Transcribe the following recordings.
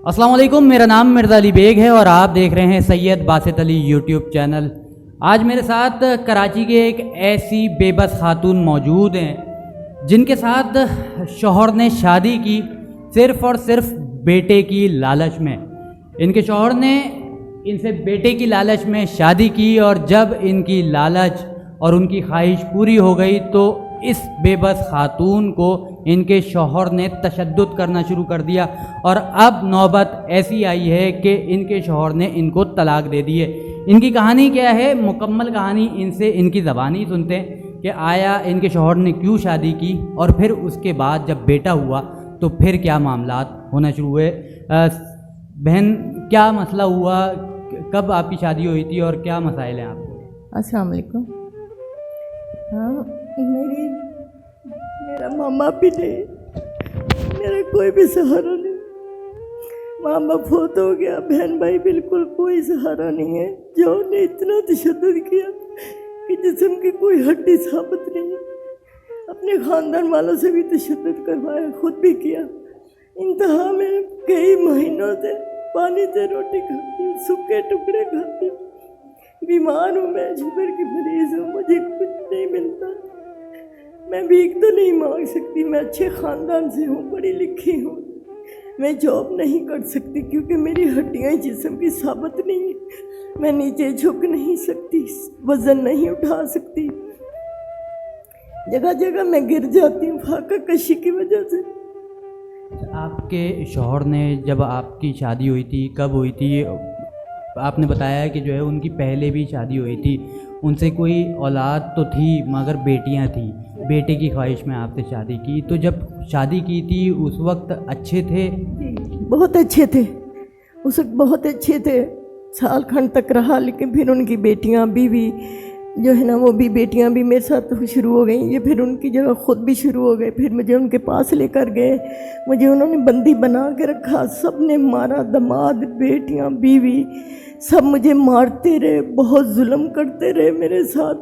अस्सलाम वालेकुम, मेरा नाम मिर्ज़ा अली बेग है और आप देख रहे हैं सैयद बासित अली यूट्यूब चैनल। आज मेरे साथ कराची के एक ऐसी बेबस खातून मौजूद हैं जिनके साथ शौहर ने शादी की सिर्फ़ और सिर्फ बेटे की लालच में। इनके शौहर ने इनसे बेटे की लालच में शादी की और जब इनकी लालच और उनकी ख्वाहिश पूरी हो गई तो इस बेबस खातून को इनके शौहर ने तशद्दुद करना शुरू कर दिया और अब नौबत ऐसी आई है कि इनके शौहर ने इनको तलाक दे दी है। इनकी कहानी क्या है, मुकम्मल कहानी इनसे इनकी ज़बानी सुनते हैं कि आया इनके शौहर ने क्यों शादी की और फिर उसके बाद जब बेटा हुआ तो फिर क्या मामलात होना शुरू हुए। बहन, क्या मसला हुआ, कब आपकी शादी हुई थी और क्या मसाइल हैं आपको? अस्सलाम वालेकुम। हाँ, मेरा मामा भी नहीं, मेरा कोई भी सहारा नहीं। मामा फौत हो गया, बहन भाई बिल्कुल कोई सहारा नहीं है। जो ने इतना तशद्दुद किया कि जिस्म की कोई हड्डी साबित नहीं। अपने ख़ानदान वालों से भी तशद्दुद करवाया, खुद भी किया। इंतहा में कई महीनों से पानी से रोटी खाती हूँ, सूखे टुकड़े खाती हूँ। बीमार हूँ मैं, शुगर की मरीज़ हूँ, मुझे कुछ नहीं मिलता। मैं भीख तो नहीं मांग सकती, मैं अच्छे ख़ानदान से हूँ, पढ़ी लिखी हूँ। मैं जॉब नहीं कर सकती क्योंकि मेरी हड्डियाँ जिस्म की साबित नहीं है। मैं नीचे झुक नहीं सकती, वज़न नहीं उठा सकती। जगह जगह मैं गिर जाती हूँ फाका कशी की वजह से। आपके शौहर ने जब आपकी शादी हुई थी, कब हुई थी? आपने बताया कि जो है उनकी पहले भी शादी हुई थी, उनसे कोई औलाद तो थी मगर बेटियां थी। बेटे की ख्वाहिश में आपसे शादी की, तो जब शादी की थी उस वक्त अच्छे थे? बहुत अच्छे थे, उस वक्त बहुत अच्छे थे। साल खंड तक रहा, लेकिन फिर उनकी बेटियां बीवी जो है ना, वो भी बेटियां भी मेरे साथ शुरू हो गई। ये फिर उनकी जगह ख़ुद भी शुरू हो गए। फिर मुझे उनके पास लेकर गए, मुझे उन्होंने बंदी बना के रखा। सब ने मारा, दामाद, बेटियां, बीवी सब मुझे मारते रहे, बहुत जुल्म करते रहे मेरे साथ,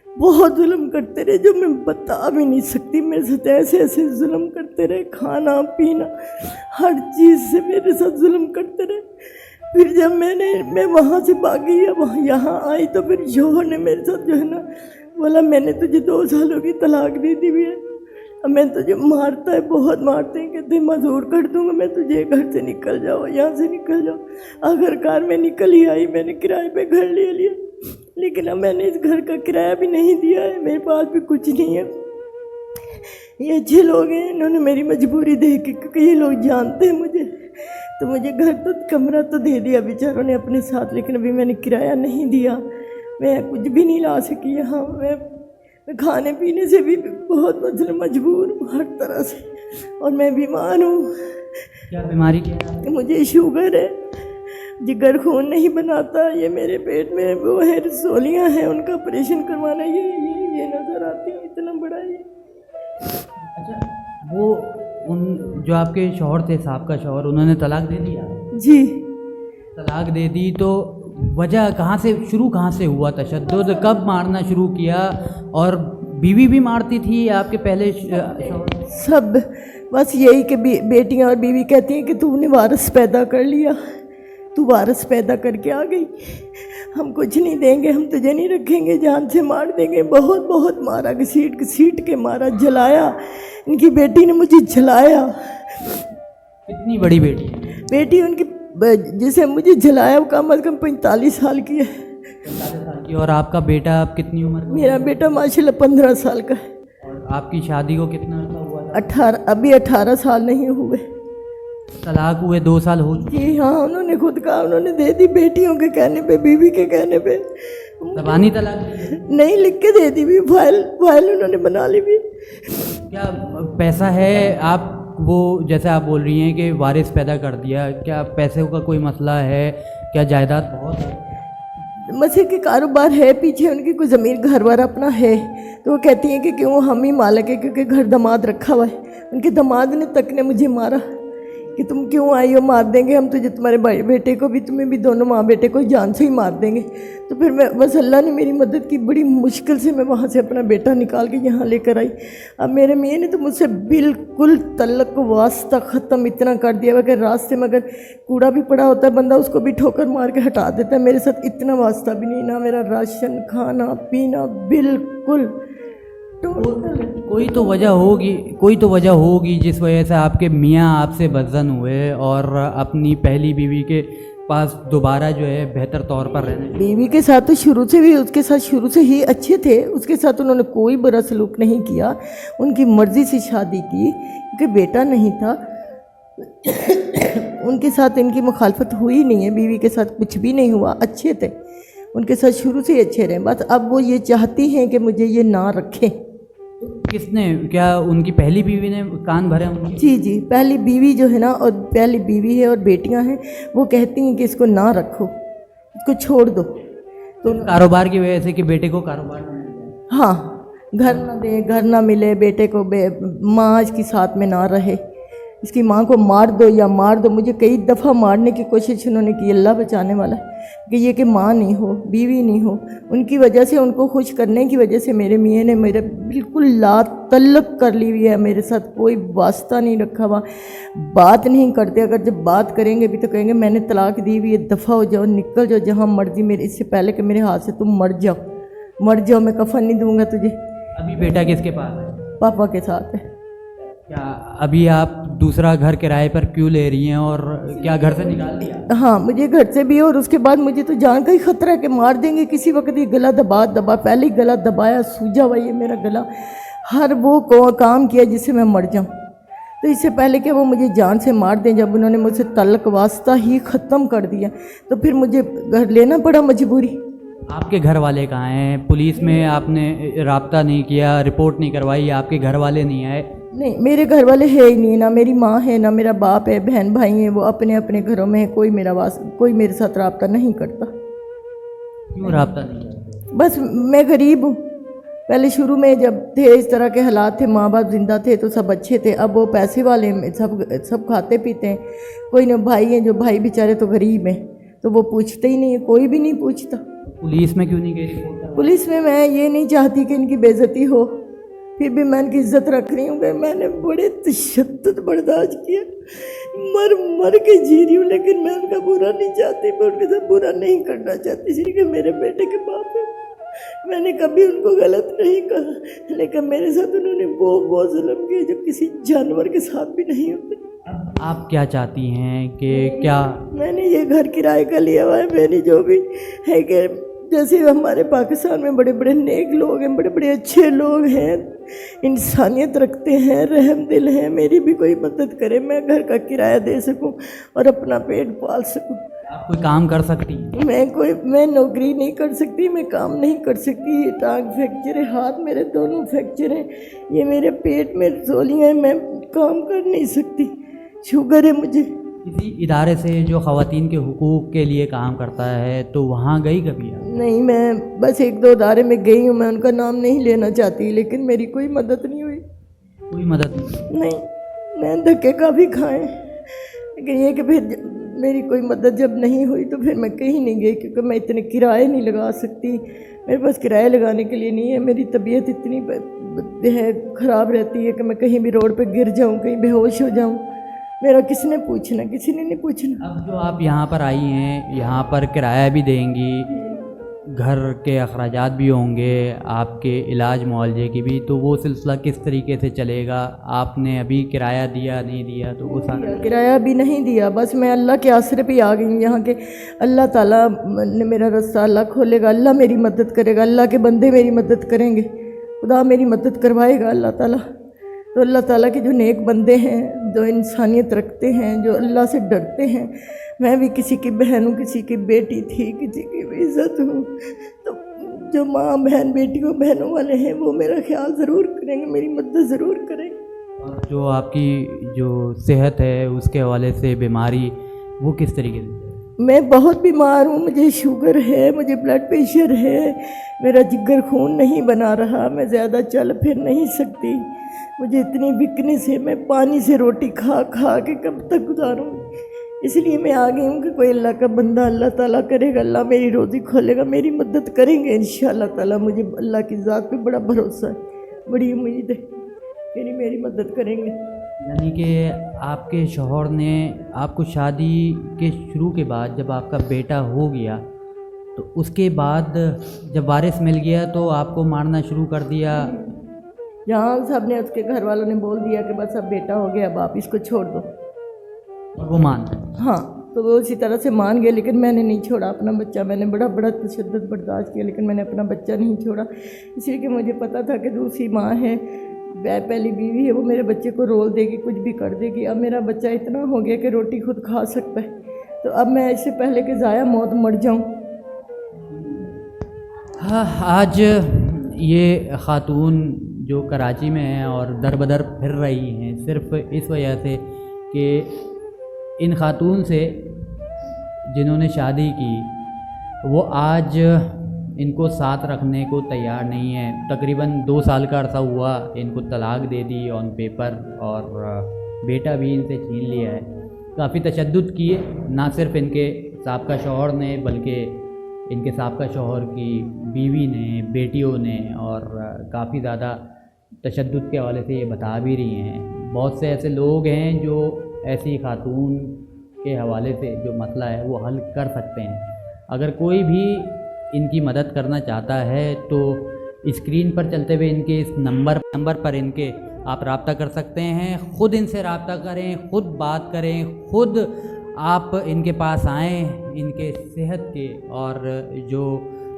बहुत जुल्म करते रहे जो मैं बता भी नहीं सकती। मेरे साथ ऐसे ऐसे जुल्म करते रहे, खाना पीना हर चीज़ से मेरे साथ जुल्म करते रहे। फिर जब मैं वहाँ से भागी या वहाँ यहाँ आई तो फिर शौहर ने मेरे साथ जो है ना बोला, मैंने तुझे 2 सालों की तलाक दे दी हुई है। अब मैं तुझे मारता है, बहुत मारते हैं, कहते मजबूर कर दूंगा मैं तुझे, घर से निकल जाओ, यहाँ से निकल जाओ। आखिरकार मैं निकल ही आई, मैंने किराए पे घर ले लिया। लेकिन अब मैंने इस घर का किराया भी नहीं दिया है, मेरे पास भी कुछ नहीं है। ये अच्छे लोग हैं, इन्होंने मेरी मजबूरी देख के, क्योंकि ये लोग जानते हैं मुझे, तो मुझे घर तो कमरा तो दे दिया बेचारों ने अपने साथ, लेकिन अभी मैंने किराया नहीं दिया। मैं कुछ भी नहीं ला सकी यहाँ। मैं खाने पीने से भी बहुत मजबूर हूँ हर तरह से, और मैं बीमार हूँ। क्या बीमारी क्या? मुझे शुगर है, जिगर खून नहीं बनाता। ये मेरे पेट में वो है, रसोलियाँ हैं, उनका ऑपरेशन करवाना। ये नज़र आती है, इतना बड़ा ये। अच्छा, वो उन जो आपके शौहर थे, साहब का शौहर, उन्होंने तलाक दे दिया? जी, तलाक दे दी, तो वजह कहाँ से हुआ तशद्दुद? कब मारना शुरू किया? और बीवी भी मारती थी आपके पहले शौहर? सब बस यही कि बेटियां और बीवी कहती हैं कि तूने वारिस पैदा कर लिया, तू वारिस पैदा करके आ गई, हम कुछ नहीं देंगे, हम तुझे नहीं रखेंगे, जान से मार देंगे। बहुत बहुत मारा, घसीट के मारा, जलाया। इनकी बेटी ने मुझे जलाया। कितनी बड़ी बेटी? बेटी उनकी जिसे मुझे जलाया वो कम अज़ कम 45 साल की है। 45 साल की। और आपका बेटा अब कितनी उम्र का? मेरा बेटा माशाल्लाह 15 साल का है। और आपकी शादी को कितना हुआ था? 18, अभी 18 साल नहीं हुए। तलाक हुए 2 साल हो चुके? जी हाँ, उन्होंने खुद कहा, उन्होंने दे दी बेटियों के कहने पे, बीवी के कहने पे। ज़बानी तलाक नहीं, लिख के दे दी भी, फाइल उन्होंने बना ली भी। क्या पैसा है? आप वो जैसे आप बोल रही हैं कि वारिस पैदा कर दिया, क्या पैसे का कोई मसला है? क्या जायदाद बहुत है? मसीह के कारोबार है, पीछे उनकी कोई ज़मीन घर वार अपना है, तो वो कहती हैं कि क्यों हम ही मालिक है, क्योंकि घर दामाद रखा हुआ है। उनके दामाद ने तक ने मुझे मारा, कि तुम क्यों आई हो, मार देंगे हम तुझे, तुम्हारे भाई बेटे को भी, तुम्हें भी, दोनों माँ बेटे को जान से ही मार देंगे। तो फिर मैं बस अल्लाह ने मेरी मदद की, बड़ी मुश्किल से मैं वहाँ से अपना बेटा निकाल के यहाँ लेकर आई। अब मेरे मियाँ ने तो मुझसे बिल्कुल तल्लक वास्ता ख़त्म इतना कर दिया कि रास्ते में अगर कूड़ा भी पड़ा होता है बंदा उसको भी ठोकर मार के हटा देता है। मेरे साथ इतना वास्ता भी नहीं, ना मेरा राशन खाना पीना, बिल्कुल टोटल। कोई तो वजह होगी जिस वजह से आपके मियाँ आपसे बदज़न हुए और अपनी पहली बीवी के पास दोबारा जो है बेहतर तौर पर रहने। बीवी के साथ तो शुरू से भी, उसके साथ शुरू से ही अच्छे थे, उसके साथ उन्होंने कोई बुरा सलूक नहीं किया, उनकी मर्ज़ी से शादी की क्योंकि बेटा नहीं था। उनके साथ इनकी मुखालफत हुई नहीं है, बीवी के साथ कुछ भी नहीं हुआ, अच्छे थे, उनके साथ शुरू से ही अच्छे रहे। बस अब वो ये चाहती हैं कि मुझे ये ना रखें। किसने, क्या उनकी पहली बीवी ने कान भरे उनके? जी जी, पहली बीवी जो है ना, और पहली बीवी है और बेटियां हैं, वो कहती हैं कि इसको ना रखो, इसको छोड़ दो। तो कारोबार की वजह से कि बेटे को कारोबार ना मिले। हाँ, घर ना दे, घर ना मिले बेटे को, माँ इसकी साथ में ना रहे, इसकी माँ को मार दो या मार दो। मुझे कई दफ़ा मारने की कोशिश उन्होंने की, अल्लाह बचाने वाला, कि ये कि माँ नहीं हो, बीवी नहीं हो। उनकी वजह से, उनको खुश करने की वजह से मेरे मियाँ ने मेरे बिल्कुल लातल्लक कर ली हुई है, मेरे साथ कोई वास्ता नहीं रखा हुआ, बात नहीं करते। अगर जब बात करेंगे भी तो कहेंगे मैंने तलाक दी हुई है, दफ़ा हो जाओ, निकल जाओ जहाँ मर्जी, मेरे इससे पहले कि मेरे हाथ से तुम मर जाओ, मैं कफन नहीं दूंगा तुझे। अभी बेटा किसके पास है? पापा के साथ है। क्या अभी आप दूसरा घर किराए पर क्यों ले रही हैं और क्या घर से निकाल दिया? हाँ, मुझे घर से भी, और उसके बाद मुझे तो जान का ही खतरा है कि मार देंगे किसी वक्त। ये गला दबा पहले ही गला दबाया, सूजा हुआ ये मेरा गला, हर वो काम किया जिससे मैं मर जाऊँ। तो इससे पहले कि वो मुझे जान से मार दें, जब उन्होंने मुझसे तल्लक वास्ता ही ख़त्म कर दिया, तो फिर मुझे घर लेना पड़ा मजबूरी। आपके घर वाले कहाँ हैं? पुलिस में आपने राब्ता नहीं किया, रिपोर्ट नहीं करवाई, आपके घर वाले नहीं आए? नहीं, मेरे घर वाले है ही नहीं, ना मेरी माँ है, ना मेरा बाप है, बहन भाई हैं, वो अपने अपने घरों में है, कोई मेरे साथ राब्ता नहीं करता। क्यों राब्ता नहीं करता? बस मैं गरीब हूँ। पहले शुरू में जब थे इस तरह के हालात थे, माँ बाप जिंदा थे तो सब अच्छे थे, अब वो पैसे वाले हैं, सब खाते पीते हैं। कोई ना भाई हैं, जो भाई बेचारे तो गरीब हैं, तो वो पूछते ही नहीं है, कोई भी नहीं पूछता। पुलिस में क्यों नहीं गई रिपोर्ट? पुलिस में मैं ये नहीं चाहती कि इनकी बेइज्जती हो, फिर भी मैं इनकी इज्जत रख रही हूँ। मैंने बड़े तशद्दुद बर्दाश्त किया, मर के जी रही हूँ, लेकिन मैं उनका बुरा नहीं चाहती, मैं उनके साथ बुरा नहीं करना चाहती, इसलिए मेरे बेटे के बाप है। मैंने कभी उनको गलत नहीं कहा, लेकिन मेरे साथ उन्होंने वो जुल्म किए जो किसी जानवर के साथ भी नहीं होते। आप क्या चाहती हैं कि क्या? मैंने ये घर किराए का लिया हुआ है, मेरी जो भी है कि जैसे हमारे पाकिस्तान में बड़े बड़े नेक लोग हैं, बड़े बड़े अच्छे लोग हैं, इंसानियत रखते हैं, रहम दिल हैं, मेरी भी कोई मदद करे, मैं घर का किराया दे सकूं और अपना पेट पाल सकूं। आप कोई काम कर सकती हैं? मैं नौकरी नहीं कर सकती, मैं काम नहीं कर सकती, टांग फ्रैक्चर है, हाथ मेरे दोनों फ्रैक्चर हैं, ये मेरे पेट में रसोलियाँ हैं, मैं काम कर नहीं सकती, शुगर है मुझे। किसी इदारे से जो ख़वातीन के हुकूक़ के लिए काम करता है तो वहाँ गई कभी आप? नहीं, मैं बस एक दो इदारे में गई हूँ, मैं उनका नाम नहीं लेना चाहती, लेकिन मेरी कोई मदद नहीं हुई। कोई मदद नहीं? मैं धक्के काफ़ी खाए, लेकिन ये कि फिर मेरी कोई मदद जब नहीं हुई तो फिर मैं कहीं नहीं गई, क्योंकि मैं इतने किराए नहीं लगा सकती, मेरे पास किराए लगाने के लिए नहीं है। मेरी तबीयत इतनी है ख़राब रहती है कि मैं कहीं भी रोड पे गिर जाऊँ, कहीं बेहोश हो जाऊँ, मेरा किसने पूछना, किसी ने नहीं पूछना। अब जो आप यहाँ पर आई हैं, यहाँ पर किराया भी देंगी, घर के अखराजात भी होंगे, आपके इलाज मुआवजे की भी, तो वो सिलसिला किस तरीके से चलेगा? आपने अभी किराया दिया नहीं दिया? तो वो सारा किराया भी नहीं दिया, बस मैं अल्लाह के आसरे पे आ गई यहाँ के। अल्लाह ताला ने मेरा रास्ता अल्लाह खोलेगा, अल्लाह मेरी मदद करेगा, अल्लाह के बंदे मेरी मदद करेंगे, खुदा मेरी मदद करवाएगा अल्लाह ताला। तो अल्लाह ताला के जो नेक बंदे हैं, जो इंसानियत रखते हैं, जो अल्लाह से डरते हैं, मैं भी किसी की बहन हूँ, किसी की बेटी थी, किसी की इज़्ज़त हूँ, तो जो माँ बहन बेटियों बहनों वाले हैं वो मेरा ख्याल ज़रूर करेंगे, मेरी मदद ज़रूर करेंगे। और जो आपकी जो सेहत है उसके हवाले से बीमारी, वो किस तरीके से? मैं बहुत बीमार हूँ, मुझे शुगर है, मुझे ब्लड प्रेशर है, मेरा जिगर खून नहीं बना रहा, मैं ज़्यादा चल फिर नहीं सकती, मुझे इतनी वीकनेस है, मैं पानी से रोटी खा खा के कब तक गुजारूँगी। इसलिए मैं आ गई हूँ कि कोई अल्लाह का बंदा, अल्लाह ताला करेगा, अल्लाह मेरी रोज़ी खोलेगा, मेरी मदद करेंगे इंशाअल्लाह ताला। मुझे अल्लाह की ज़ात पे बड़ा भरोसा है, बड़ी उम्मीद है कि मेरी मदद करेंगे। यानी कि आपके शौहर ने आपको शादी के शुरू के बाद जब आपका बेटा हो गया तो उसके बाद जब वारिस मिल गया तो आपको मारना शुरू कर दिया? यहाँ सब ने, उसके घर वालों ने बोल दिया कि बस अब बेटा हो गया, अब आप इसको छोड़ दो। और वो मान गए? हाँ, तो वो उसी तरह से मान गए, लेकिन मैंने नहीं छोड़ा अपना बच्चा। मैंने बड़ा तशद्दुद बर्दाश्त किया, लेकिन मैंने अपना बच्चा नहीं छोड़ा, इसलिए कि मुझे पता था कि दूसरी माँ है, पहली बीवी है, वो मेरे बच्चे को रोल देगी, कुछ भी कर देगी। अब मेरा बच्चा इतना हो गया कि रोटी खुद खा सकता है, तो अब मैं इससे पहले कि ज़ाया मौत मर जाऊँ। हाँ, आज ये ख़ातून जो कराची में हैं और दर बदर फिर रही हैं सिर्फ़ इस वजह से कि इन ख़ातून से जिन्होंने शादी की वो आज इनको साथ रखने को तैयार नहीं है। तकरीबन 2 साल का अरसा हुआ, इनको तलाक दे दी ऑन पेपर और बेटा भी इनसे छीन लिया है। काफ़ी तशद्दुद किए, ना सिर्फ इनके साबका शौहर ने बल्कि इनके साबका शौहर की बीवी ने, बेटियों ने, और काफ़ी ज़्यादा तशद्दुद के हवाले से ये बता भी रही हैं। बहुत से ऐसे लोग हैं जो ऐसी खातून के हवाले से जो मसला है वो हल कर सकते हैं। अगर कोई भी इनकी मदद करना चाहता है तो स्क्रीन पर चलते हुए इनके इस नंबर पर इनके आप रब्ता कर सकते हैं। ख़ुद इनसे रब्ता करें, ख़ुद बात करें, ख़ुद आप इनके पास आएँ। इनके सेहत के और जो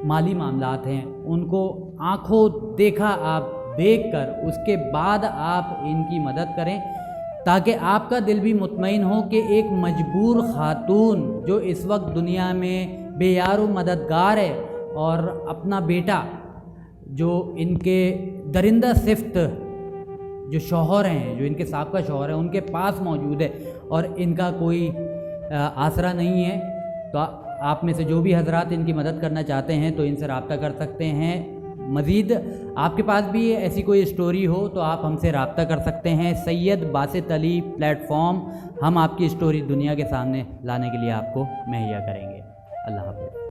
माली मामलात हैं उनको आँखों देखा आप देख कर उसके बाद आप इनकी मदद करें, ताकि आपका दिल भी मुतमईन हो कि एक मजबूर खातून जो इस वक्त दुनिया में बेयारो मददगार है और अपना बेटा जो इनके दरिंदा सिफ्त जो शौहर हैं, जो इनके साबका शौहर हैं, उनके पास मौजूद है और इनका कोई आसरा नहीं है। तो आप में से जो भी हजरात इनकी मदद करना चाहते हैं तो इनसे रब्ता कर सकते हैं। मज़ीद आपके पास भी ऐसी कोई स्टोरी हो तो आप हमसे रब्ता कर सकते हैं। सैयद बासित अली प्लेटफॉर्म, हम आपकी स्टोरी दुनिया के सामने लाने के लिए आपको मुहैया करेंगे। अल्लाह हाफ़िज़।